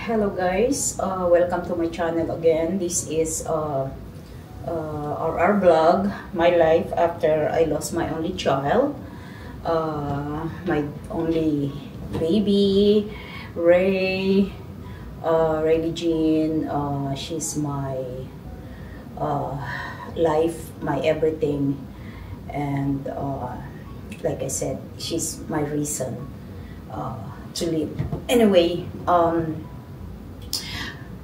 Hello guys, welcome to my channel again. This is our vlog, my life after I lost my only child, my only baby, Ray, Ray Jean. She's my life, my everything, and like I said, she's my reason to live. Anyway,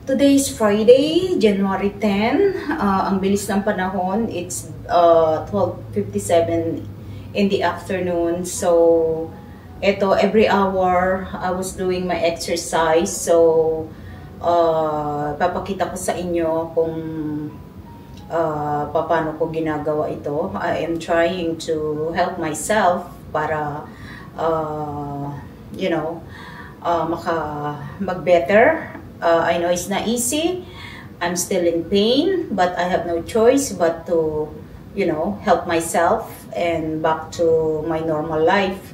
today is Friday, January 10. Ang bilis ng panahon. It's 12:57 in the afternoon. So, eto, every hour I was doing my exercise. So, papakita ko sa inyo kung paano ko ginagawa ito. I am trying to help myself para mag-better. I know it's not easy. I'm still in pain, but I have no choice but to, help myself and back to my normal life.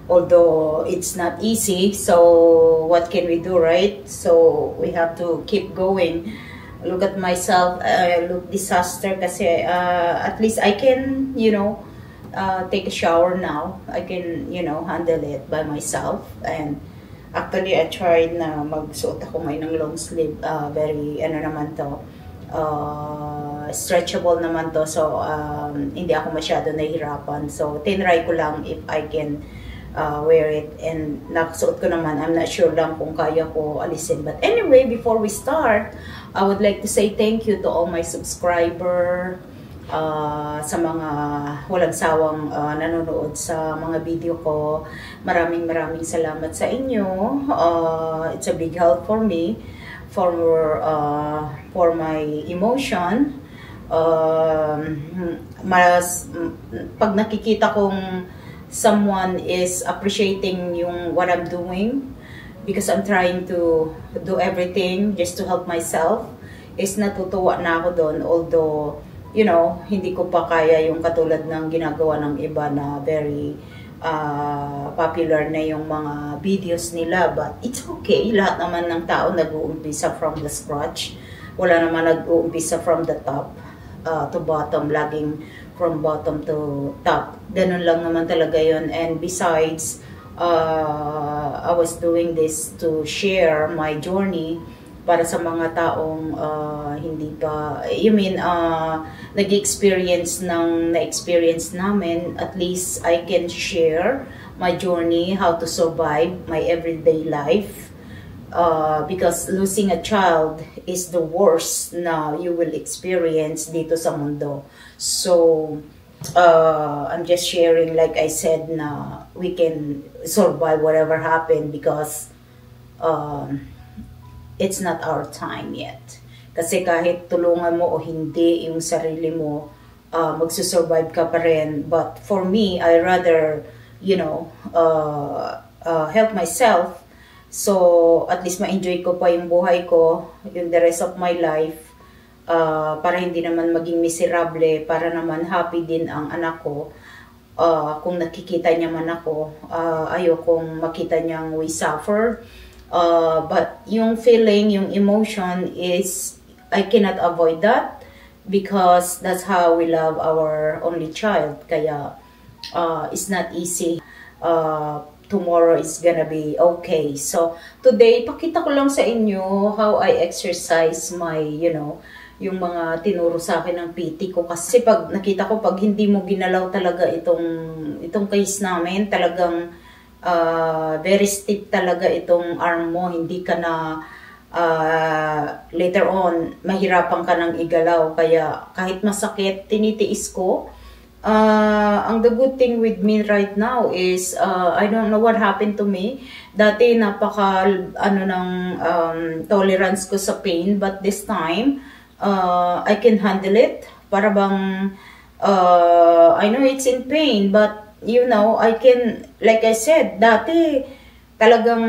Although it's not easy, so what can we do, right? So we have to keep going. Look at myself. I look disaster kasi at least I can, take a shower now. I can, handle it by myself. And actually, I tried na magsuot ako ngayon ng long sleeve. Very, naman to, stretchable naman to. So, hindi ako masyado nahihirapan. So, tinry ko lang if I can wear it. And nakasuot ko naman. I'm not sure lang kung kaya ko alisin. But anyway, before we start, I would like to say thank you to all my subscribers. Sa mga walang sawang nanonood sa mga video ko. Maraming salamat sa inyo. It's a big help for me for my emotion. Pag nakikita kong someone is appreciating what I'm doing, because I'm trying to do everything just to help myself, is natutuwa na ako doon. Although hindi ko pa kaya yung katulad ng ginagawa ng iba na very popular na yung mga videos nila. But it's okay. Lahat naman ng tao nag-uumpisa from the scratch. Wala naman nag-uumpisa from the top to bottom. Laging from bottom to top. Ganun lang naman talaga yun. And besides, I was doing this to share my journey para sa mga taong hindi pa, nag-experience na-experience namin. At least I can share my journey, how to survive my everyday life. Because losing a child is the worst na you will experience dito sa mundo. So, I'm just sharing, like I said, na we can survive whatever happened because it's not our time yet. Kasi kahit tulungan mo o hindi yung sarili mo, magsusurvive ka pa rin. But for me, I rather, help myself. So, at least ma-enjoy ko pa yung buhay ko, yung the rest of my life, para hindi naman maging miserable, para naman happy din ang anak ko. Kung nakikita niya man ako, ayokong makita niyang we suffer. But yung feeling, yung emotion is, I cannot avoid that because that's how we love our only child. Kaya, it's not easy. Tomorrow is gonna be okay. So, today, pakita ko lang sa inyo how I exercise my, yung mga tinuro sa akin ng PT ko. Kasi pag nakita ko, pag hindi mo ginalaw talaga itong case namin, talagang very stiff talaga itong arm mo. Hindi ka na later on mahirapan ka ng igalaw. Kaya kahit masakit, tinitiis ko. Ang the good thing with me right now is I don't know what happened to me. Dati napaka tolerance ko sa pain, but this time I can handle it. Para bang I know it's in pain, but I can, like I said, dati talagang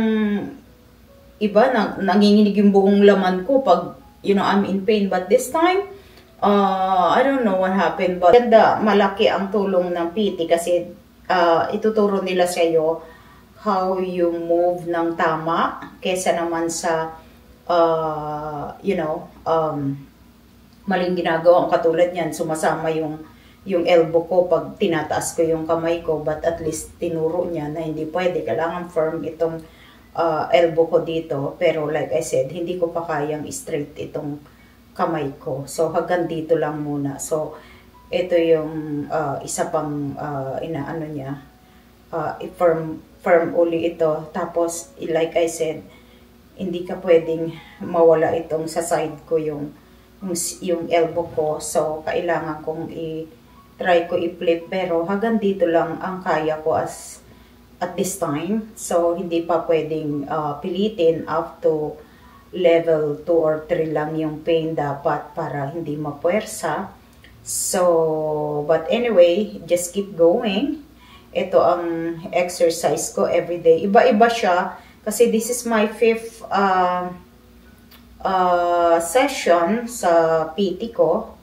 iba, nanginginig yung buong laman ko pag, I'm in pain. But this time, I don't know what happened. But ganda, malaki ang tulong ng PT kasi ituturo nila sa iyo how you move ng tama kesa naman sa you know, maling ginagawa. Katulad niyan, sumasama yung elbow ko pag tinataas ko yung kamay ko, but at least tinuro niya na hindi pwede, kailangan firm itong elbow ko dito. Pero like I said, hindi ko pa kayang straight itong kamay ko. So hanggang dito lang muna. So ito yung isa pang inaano niya, firm uli ito. Tapos like I said, hindi ka pwedeng mawala itong sa side ko yung elbow ko. So kailangan kong try ko i-flip, pero hanggang dito lang ang kaya ko at this time. So hindi pa pwedeng pilitin up to level 2 or 3 lang yung pain dapat para hindi mapuwersa. So but anyway, just keep going. Ito ang exercise ko everyday. Iba-iba siya kasi this is my 5th session sa PT ko.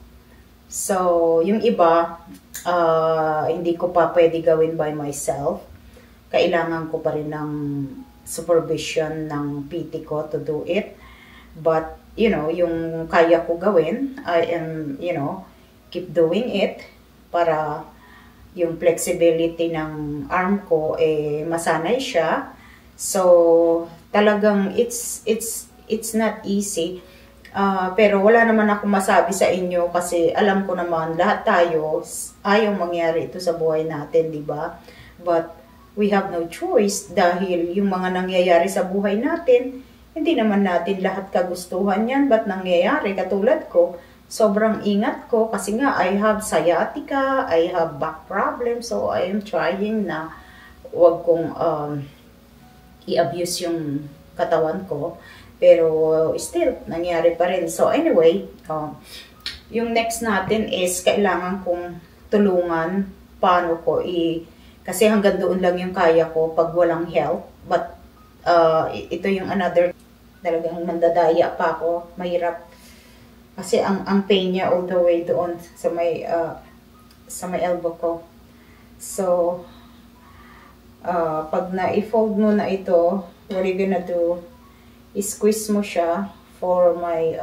So, yung iba, hindi ko pa pwede gawin by myself. Kailangan ko pa rin ng supervision ng PT ko to do it. But, you know, yung kaya ko gawin, I am, you know, keep doing it para yung flexibility ng arm ko, masanay siya. So, talagang it's not easy. Pero wala naman ako masabi sa inyo kasi alam ko naman lahat tayo ayaw mangyari ito sa buhay natin, di ba? But we have no choice dahil yung mga nangyayari sa buhay natin, hindi naman natin lahat kagustuhan yan, but nangyayari. Katulad ko, sobrang ingat ko kasi nga I have sciatica, I have back problem, so I am trying na wag kong i-abuse yung katawan ko. Pero still, nangyari pa rin. So anyway, yung next natin is kailangan kong tulungan paano ko kasi hanggang doon lang yung kaya ko pag walang help. But ito yung another, talagang mandadaya pa ako. Mahirap. Kasi ang pain niya all the way doon sa may elbow ko. So, pag na-fold mo na ito, what are you gonna do? I-squeeze mo siya for my,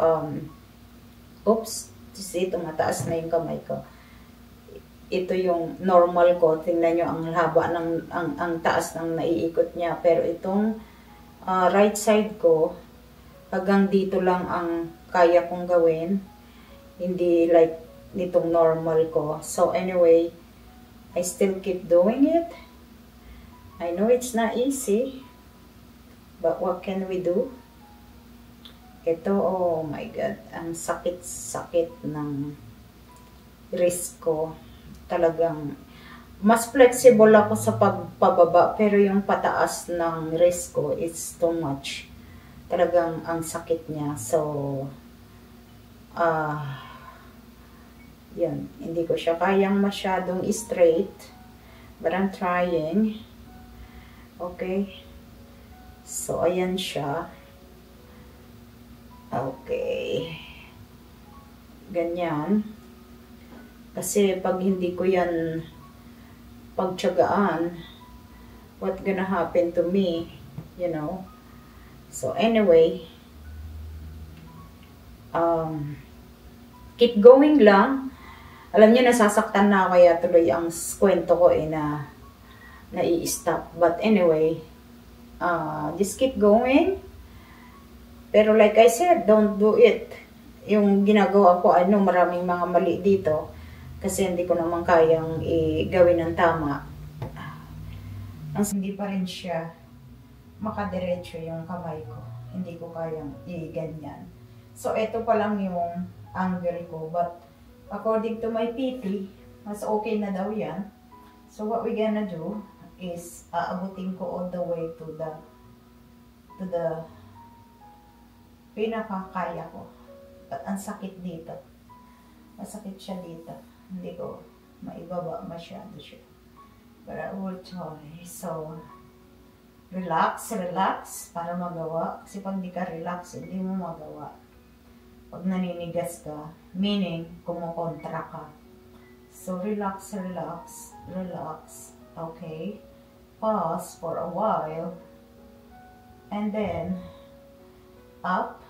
oops, see, tumataas na yung kamay ko. Ito yung normal ko. Tingnan nyo ang haba ang taas ng naiikot niya. Pero itong right side ko, hanggang dito lang ang kaya kong gawin. Hindi like nitong normal ko. So anyway, I still keep doing it. I know it's not easy. But what can we do? Ito, oh my God, ang sakit-sakit ng wrist ko. Talagang, mas flexible ako sa pagpababa, pero yung pataas ng wrist ko, it's too much. Talagang, ang sakit niya. So, yun, hindi ko siya kayang masyadong straight. But I'm trying. Okay. So, ayan siya. Okay. Ganyan. Kasi pag hindi ko yan pagtiyagaan, what gonna happen to me, you know? So, anyway, keep going lang. Alam niyo, nasasaktan na kaya tuloy ang kwento ko na i-stop. But anyway, just keep going. Pero like I said, don't do it. Yung ginagawa ko, maraming mga mali dito. Kasi hindi ko naman kayang gawin ng tama. Hindi pa rin siya makadiretso yung kamay ko. Hindi ko kayang ganyan. So, ito pa lang yung angle ko. But, according to my PT, mas okay na daw yan. So, what we gonna do is, aabutin ko all the way to the pinakakaya ko. At ang sakit dito. Masakit siya dito. Hindi ko maibaba masyado siya. But I will try. So, relax, relax para magawa. Kasi pag di ka relax, hindi mo magawa. Pag naninigas ka, meaning kumukontra ka. So, relax, relax, relax. Okay. Pause for a while. And then, up.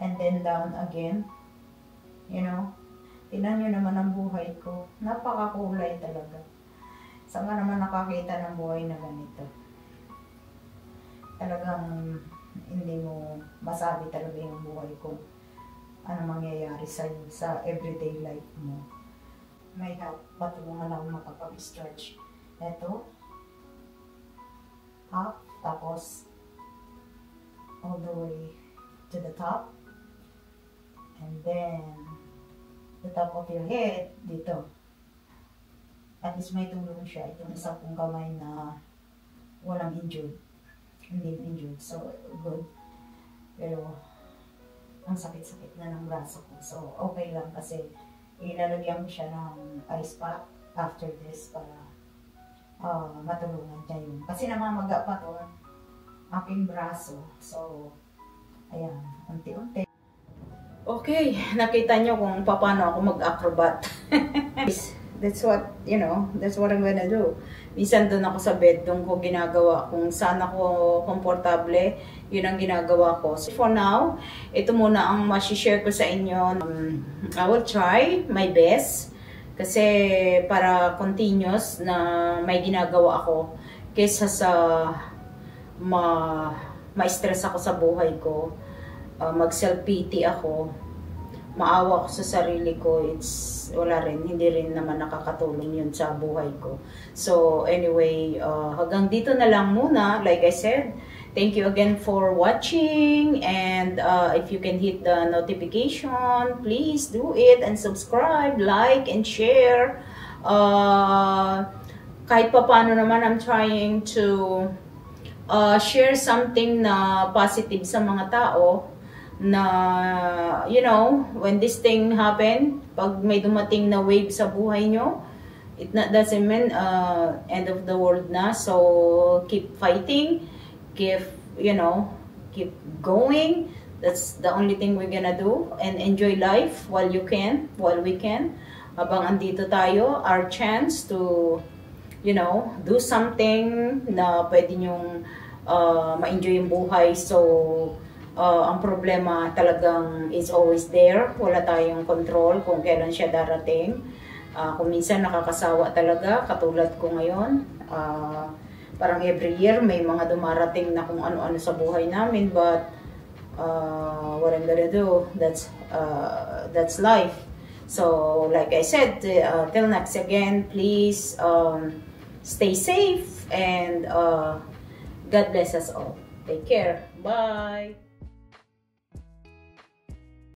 and then down again. You know, tingnan nyo naman ang buhay ko. Napakakulay talaga. Saan ka naman nakakita ng buhay na ganito? Talagang hindi mo masabi talaga yung buhay ko. Ano mangyayari sa'yo sa everyday life mo. May help, patulungan ako makapag-stretch. Ito. Up, tapos all the way to the top. And then, the top of your head, dito. At least may tulong siya. Itong isa kong kamay na walang injured. Hindi injured. So, good. Pero, ang sakit-sakit na ng braso ko. So, okay lang kasi ilalagyan ko siya ng ice pack after this para matulungan niya yun. Kasi namamaga pa to aking braso. So, ayan, unti-unti. Okay, nakita nyo kung paano ako mag-acrobat. That's what, you know, that's what I'm gonna do. Minsan doon ako sa bed, doon ko ginagawa. Kung saan ako komportable, yun ang ginagawa ko. So for now, ito muna ang masishare ko sa inyo. I will try my best. Kasi para continuous na may ginagawa ako. Kesa sa ma-stress ako sa buhay ko. Mag-self-pity ako. Maawa ako sa sarili ko, wala rin, hindi rin naman nakakatulong yun sa buhay ko. So anyway, hanggang dito na lang muna. Like I said, thank you again for watching, and if you can hit the notification, please do it, and subscribe, like, and share. Kahit pa paano naman, I'm trying to share something na positive sa mga tao, na, you know, when this thing happen, pag may dumating na wave sa buhay nyo, it doesn't mean end of the world na. So, keep fighting, keep, you know, keep going. That's the only thing we're gonna do. And enjoy life while we can. Habang andito tayo, our chance to, you know, do something na pwede nyong ma-enjoy yung buhay. So, ang problema talagang is always there. Wala tayong control kung kailan siya darating. Kung minsan nakakasawa talaga, katulad ko ngayon. Parang every year may mga dumarating na kung ano-ano sa buhay namin. But what I'm gonna do, that's life. So like I said, till next again, please stay safe, and God bless us all. Take care. Bye.